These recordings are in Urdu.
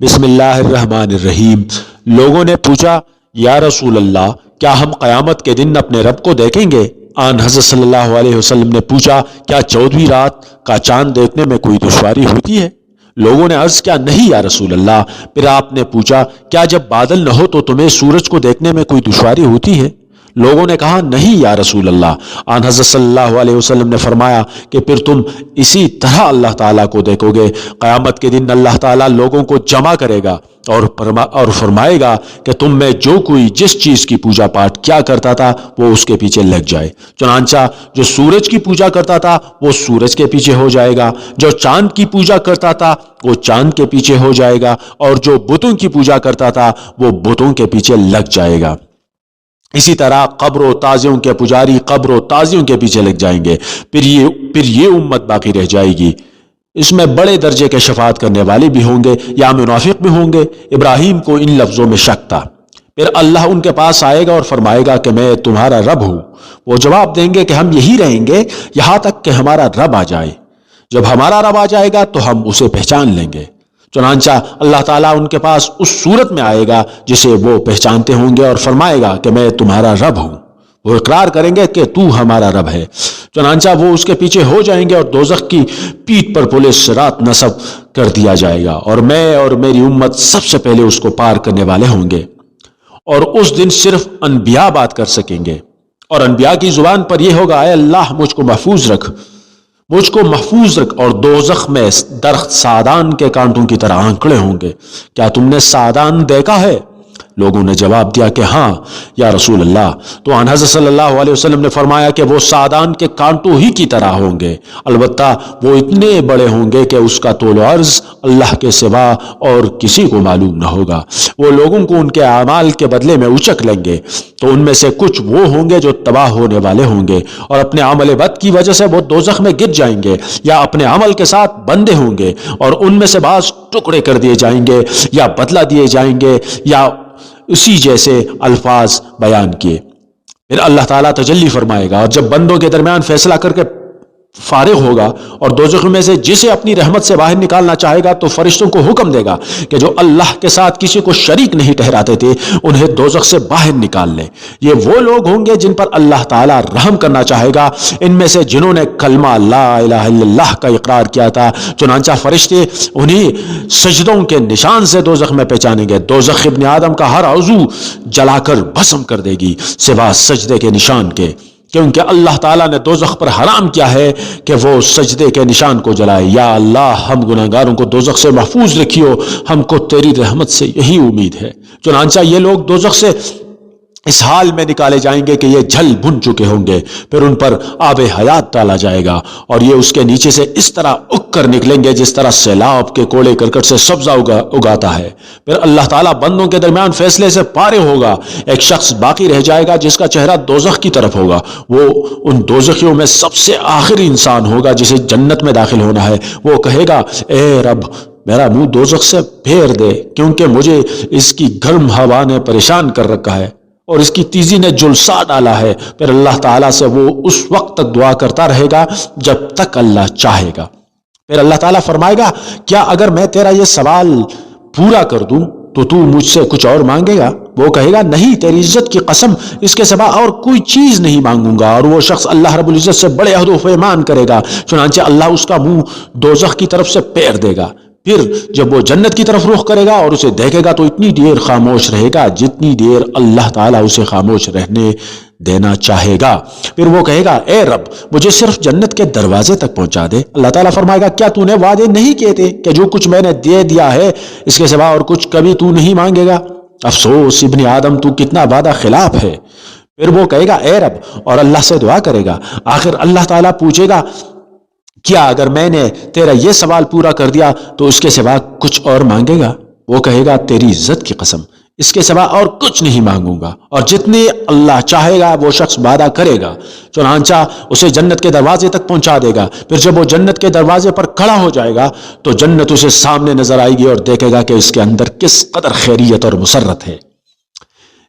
بسم اللہ الرحمن الرحیم۔ لوگوں نے پوچھا یا رسول اللہ، کیا ہم قیامت کے دن اپنے رب کو دیکھیں گے؟ آن حضرت صلی اللہ علیہ وسلم نے پوچھا، کیا 14ویں رات کا چاند دیکھنے میں کوئی دشواری ہوتی ہے؟ لوگوں نے عرض کیا، نہیں یا رسول اللہ۔ پھر آپ نے پوچھا، کیا جب بادل نہ ہو تو تمہیں سورج کو دیکھنے میں کوئی دشواری ہوتی ہے؟ لوگوں نے کہا، نہیں یا رسول اللہ۔ آن حضرت صلی اللہ علیہ وسلم نے فرمایا کہ پھر تم اسی طرح اللہ تعالیٰ کو دیکھو گے۔ قیامت کے دن اللہ تعالیٰ لوگوں کو جمع کرے گا اور فرمائے گا کہ تم میں جو کوئی جس چیز کی پوجا پاٹ کیا کرتا تھا وہ اس کے پیچھے لگ جائے۔ چنانچہ جو سورج کی پوجا کرتا تھا وہ سورج کے پیچھے ہو جائے گا، جو چاند کی پوجا کرتا تھا وہ چاند کے پیچھے ہو جائے گا، اور جو بتوں کی پوجا کرتا تھا وہ بتوں کے پیچھے لگ جائے گا۔ اسی طرح قبر و تازیوں کے پجاری قبر و تازیوں کے پیچھے لگ جائیں گے۔ پھر یہ امت باقی رہ جائے گی، اس میں بڑے درجے کے شفاعت کرنے والے بھی ہوں گے یا منافق بھی ہوں گے۔ ابراہیم کو ان لفظوں میں شک تھا۔ پھر اللہ ان کے پاس آئے گا اور فرمائے گا کہ میں تمہارا رب ہوں۔ وہ جواب دیں گے کہ ہم یہی رہیں گے یہاں تک کہ ہمارا رب آ جائے۔ جب ہمارا رب آ جائے گا تو ہم اسے پہچان لیں گے۔ چنانچہ اللہ تعالیٰ ان کے پاس اس صورت میں آئے گا جسے وہ پہچانتے ہوں گے اور فرمائے گا کہ میں تمہارا رب ہوں۔ وہ اقرار کریں گے کہ تو ہمارا رب ہے۔ چنانچہ وہ اس کے پیچھے ہو جائیں گے اور دوزخ کی پیٹھ پر پل صراط نصب کر دیا جائے گا، اور میں اور میری امت سب سے پہلے اس کو پار کرنے والے ہوں گے۔ اور اس دن صرف انبیاء بات کر سکیں گے، اور انبیاء کی زبان پر یہ ہوگا، اے اللہ مجھ کو محفوظ رکھ، مجھ کو محفوظ رکھ۔ اور دوزخ میں درخت سادان کے کانٹوں کی طرح آنکڑے ہوں گے۔ کیا تم نے سادان دیکھا ہے؟ لوگوں نے جواب دیا کہ ہاں یا رسول اللہ۔ تو آن حضرت صلی اللہ علیہ وسلم نے فرمایا کہ وہ سادان کے کانٹوں ہی کی طرح ہوں گے، البتہ وہ اتنے بڑے ہوں گے کہ اس کا طول و عرض اللہ کے سوا اور کسی کو معلوم نہ ہوگا۔ وہ لوگوں کو ان کے اعمال کے بدلے میں اچک لیں گے، تو ان میں سے کچھ وہ ہوں گے جو تباہ ہونے والے ہوں گے، اور اپنے عمل بد کی وجہ سے وہ دوزخ میں گر جائیں گے، یا اپنے عمل کے ساتھ بندے ہوں گے، اور ان میں سے بعض ٹکڑے کر دیے جائیں گے یا بدلہ دیے جائیں گے، یا اسی جیسے الفاظ بیان کیے۔ پھر اللہ تعالیٰ تجلی فرمائے گا، اور جب بندوں کے درمیان فیصلہ کر کے فارغ ہوگا اور دوزخ میں سے جسے اپنی رحمت سے باہر نکالنا چاہے گا تو فرشتوں کو حکم دے گا کہ جو اللہ کے ساتھ کسی کو شریک نہیں ٹھہراتے تھے انہیں دوزخ سے باہر نکال لیں۔ یہ وہ لوگ ہوں گے جن پر اللہ تعالیٰ رحم کرنا چاہے گا، ان میں سے جنہوں نے کلمہ لا الہ الا اللہ کا اقرار کیا تھا۔ چنانچہ فرشتے انہیں سجدوں کے نشان سے دوزخ میں پہچانیں گے۔ دوزخ ابن آدم کا ہر عضو جلا کر بھسم کر دے گی سوا سجدے کے نشان کے، کیونکہ اللہ تعالیٰ نے دوزخ پر حرام کیا ہے کہ وہ سجدے کے نشان کو جلائے۔ یا اللہ ہم گناہگاروں کو دوزخ سے محفوظ رکھیو، ہم کو تیری رحمت سے یہی امید ہے۔ چنانچہ یہ لوگ دوزخ سے اس حال میں نکالے جائیں گے کہ یہ جل بھن چکے ہوں گے، پھر ان پر آب حیات ڈالا جائے گا، اور یہ اس کے نیچے سے اس طرح اگ کر نکلیں گے جس طرح سیلاب کے کوڑے کرکٹ سے سبزہ اگاتا ہے۔ پھر اللہ تعالیٰ بندوں کے درمیان فیصلے سے پارے ہوگا۔ ایک شخص باقی رہ جائے گا جس کا چہرہ دوزخ کی طرف ہوگا، وہ ان دوزخیوں میں سب سے آخری انسان ہوگا جسے جنت میں داخل ہونا ہے۔ وہ کہے گا، اے رب میرا منہ دوزخ سے پھیر دے، کیونکہ مجھے اس کی گرم ہوا نے پریشان کر رکھا ہے اور اس کی تیزی نے جلسا ڈالا ہے۔ پھر اللہ تعالیٰ سے وہ اس وقت تک دعا کرتا رہے گا جب تک اللہ چاہے گا۔ پھر اللہ تعالیٰ فرمائے گا، کیا اگر میں تیرا یہ سوال پورا کر دوں تو مجھ سے کچھ اور مانگے گا؟ وہ کہے گا، نہیں، تیری عزت کی قسم اس کے سوا اور کوئی چیز نہیں مانگوں گا۔ اور وہ شخص اللہ رب العزت سے بڑے عہد و پیمان کرے گا، چنانچہ اللہ اس کا منہ دوزخ کی طرف سے پھیر دے گا۔ پھر جب وہ جنت کی طرف رخ کرے گا اور اسے دیکھے گا تو اتنی دیر خاموش رہے گا جتنی دیر اللہ تعالیٰ اسے خاموش رہنے دینا چاہے گا۔ پھر وہ کہے گا، اے رب مجھے صرف جنت کے دروازے تک پہنچا دے۔ اللہ تعالیٰ فرمائے گا، کیا تو نے وعدے نہیں کیے تھے کہ جو کچھ میں نے دے دیا ہے اس کے سوا اور کچھ کبھی تو نہیں مانگے گا؟ افسوس ابن آدم، تو کتنا وعدہ خلاف ہے۔ پھر وہ کہے گا، اے رب، اور اللہ سے دعا کرے گا۔ آخر اللہ تعالیٰ پوچھے گا، کیا اگر میں نے تیرا یہ سوال پورا کر دیا تو اس کے سوا کچھ اور مانگے گا؟ وہ کہے گا، تیری عزت کی قسم اس کے سوا اور کچھ نہیں مانگوں گا۔ اور جتنے اللہ چاہے گا وہ شخص وعدہ کرے گا، چنانچہ اسے جنت کے دروازے تک پہنچا دے گا۔ پھر جب وہ جنت کے دروازے پر کھڑا ہو جائے گا تو جنت اسے سامنے نظر آئے گی اور دیکھے گا کہ اس کے اندر کس قدر خیریت اور مسرت ہے۔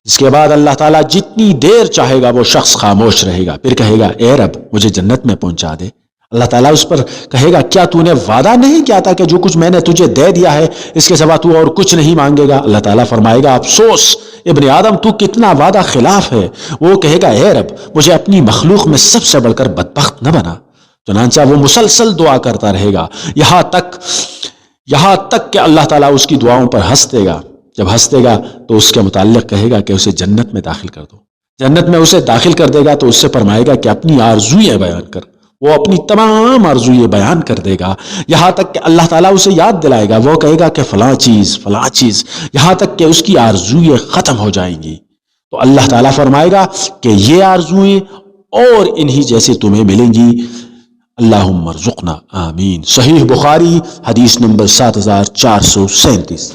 اس کے بعد اللہ تعالیٰ جتنی دیر چاہے گا وہ شخص خاموش رہے گا، پھر کہے گا، اے رب مجھے جنت میں پہنچا دے۔ اللہ تعالیٰ اس پر کہے گا کیا تو نے وعدہ نہیں کیا تھا کہ جو کچھ میں نے تجھے دے دیا ہے اس کے سوا تو اور کچھ نہیں مانگے گا؟ اللہ تعالیٰ فرمائے گا افسوس ابن آدم تو کتنا وعدہ خلاف ہے۔ وہ کہے گا اے رب مجھے اپنی مخلوق میں سب سے بڑھ کر بدبخت نہ بنا۔ چنانچہ وہ مسلسل دعا کرتا رہے گا یہاں تک کہ اللہ تعالیٰ اس کی دعاؤں پر ہنس دے گا۔ جب ہنس دے گا تو اس کے متعلق کہے گا کہ اسے جنت میں داخل کر دو۔ جنت میں اسے داخل کر دے گا تو اس سے فرمائے گا کہ اپنی آرزوئیں بیان کر۔ وہ اپنی تمام آرزوئیں بیان کر دے گا، یہاں تک کہ اللہ تعالیٰ اسے یاد دلائے گا۔ وہ کہے گا کہ فلاں چیز، یہاں تک کہ اس کی آرزوئیں ختم ہو جائیں گی۔ تو اللہ تعالیٰ فرمائے گا کہ یہ آرزوئیں اور انہی جیسے تمہیں ملیں گی۔ اللہم ارزقنا آمین۔ صحیح بخاری حدیث نمبر 7437۔